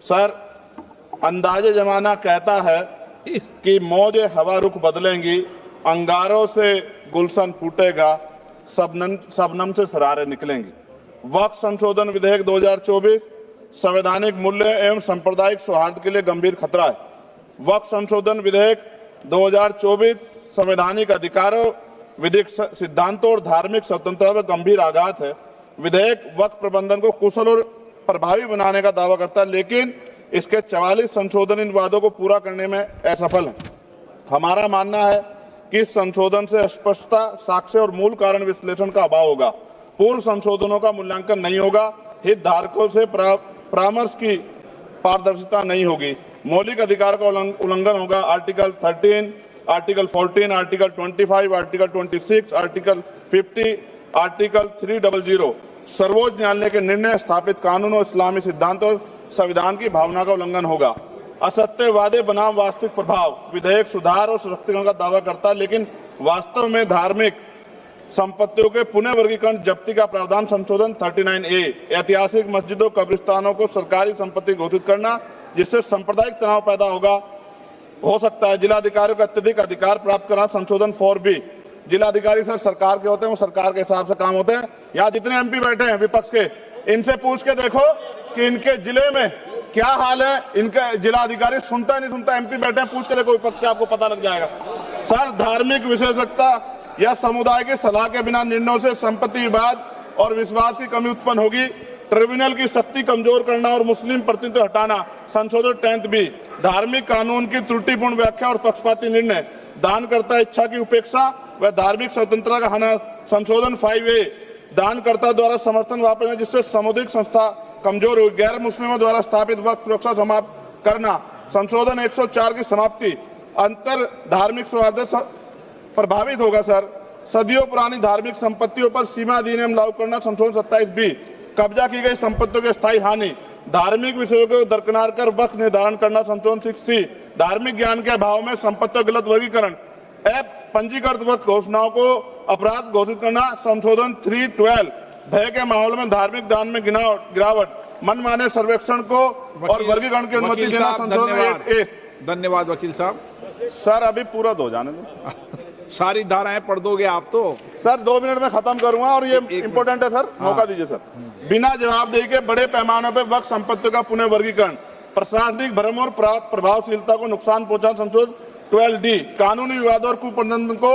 Sir, अंदाजे जमाना कहता है कि मौजे हवा रुख बदलेंगी, अंगारों से गुलशन फूटेगा, शबनम से शरारें निकलेंगी। वक्फ संशोधन विधेयक 2024 संवैधानिक मूल्य एवं सांप्रदायिक सौहार्द के लिए गंभीर खतरा है। वक्फ संशोधन विधेयक 2024 संवैधानिक अधिकारों, विधिक सिद्धांतों और धार्मिक स्वतंत्रता पर गंभीर आघात है। विधेयक वक्फ प्रबंधन को कुशल और प्रभावी बनाने का दावा करता है, लेकिन इसके 44 संशोधन इन वादों को पूरा करने में असफल है। हमारा मानना है कि इस संशोधन से स्पष्टता, साक्ष्य और मूल कारण विश्लेषण का अभाव होगा। पूर्व संशोधनों का मूल्यांकन नहीं होगा, हितधारकों से परामर्श की पारदर्शिता नहीं होगी, मौलिक अधिकार का उल्लंघन होगा। Article 13, article 14, article 25, article 26, article 50, article 300 सर्वोच्च न्यायालय के निर्णय, स्थापित कानून और इस्लामी सिद्धांत और संविधान की भावना का उल्लंघन होगा। असत्य वादे बनाम वास्तविक प्रभाव विधेयक सुधार और सशक्तिकरण का दावा करता है, लेकिन वास्तव में धार्मिक संपत्तियों के पुनः वर्गीकरण जब्ती का प्रावधान संशोधन 39A ऐतिहासिक मस्जिदों, कब्रिस्तानों को सरकारी संपत्ति घोषित करना, जिससे सांप्रदायिक तनाव पैदा हो सकता है। जिलाधिकारियों को अत्यधिक अधिकार प्राप्त करना संशोधन 4B जिलाधिकारी सर सरकार के होते हैं, वो सरकार के हिसाब से काम होते हैं। यहाँ जितने MP बैठे हैं विपक्ष के, इनसे पूछ के देखो कि इनके जिले में क्या हाल है। इनका जिलाधिकारी सुनता नहीं सुनता, MP बैठे हैं, पूछ के देखो विपक्ष के, आपको पता लग जाएगा। सर, धार्मिक विशेषज्ञता या समुदाय की सलाह के बिना निर्णयों से संपत्ति विवाद और विश्वास की कमी उत्पन्न होगी। ट्रिब्यूनल की शक्ति कमजोर करना और मुस्लिम प्रतिनिधित्व हटाना संशोधन 10B धार्मिक कानून की त्रुटिपूर्ण व्याख्या और पक्षपाती निर्णय, दानकर्ता इच्छा की उपेक्षा व धार्मिक स्वतंत्रता का हनन संशोधन 5A दानकर्ता द्वारा समर्थन वापस, जिससे सामुदायिक संस्था कमजोर हुई। गैर मुस्लिमों द्वारा स्थापित वक्फ सुरक्षा समाप्त करना संशोधन 104 की समाप्ति, अंतर धार्मिक सौहार्द प्रभावित होगा। सर, सदियों पुरानी धार्मिक संपत्तियों पर सीमा अधिनियम लागू करना संशोधन 27B कब्जा की गई संपत्तियों की स्थायी हानि, धार्मिक विषयों को दरकिनार कर वक्फ निर्धारण करना संशोधन 6C धार्मिक ज्ञान के अभाव में संपत्तियों गलत वर्गीकरण, पंजीकृत वक्फ घोषणाओं को अपराध घोषित करना संशोधन 312 भय के माहौल में धार्मिक दान में गिरावट, मनमाने सर्वेक्षण को और वर्गीकरण की अनुमति देना संशोधन 8A। धन्यवाद वकील साहब। सर, अभी पूरा दो जाने दो। सारी धाराएं पढ़ दोगे आप तो? सर, 2 मिनट में खत्म करूंगा और ये इंपॉर्टेंट है सर, मौका दीजिए सर। बिना जवाबदेही के बड़े पैमाने पर वक्फ संपत्तियों का पुनः वर्गीकरण, प्रशासनिक भ्रम और प्रभावशीलता को नुकसान पहुंचाना संशोधन 12D कानूनी विवादों और कुप्रबंधन को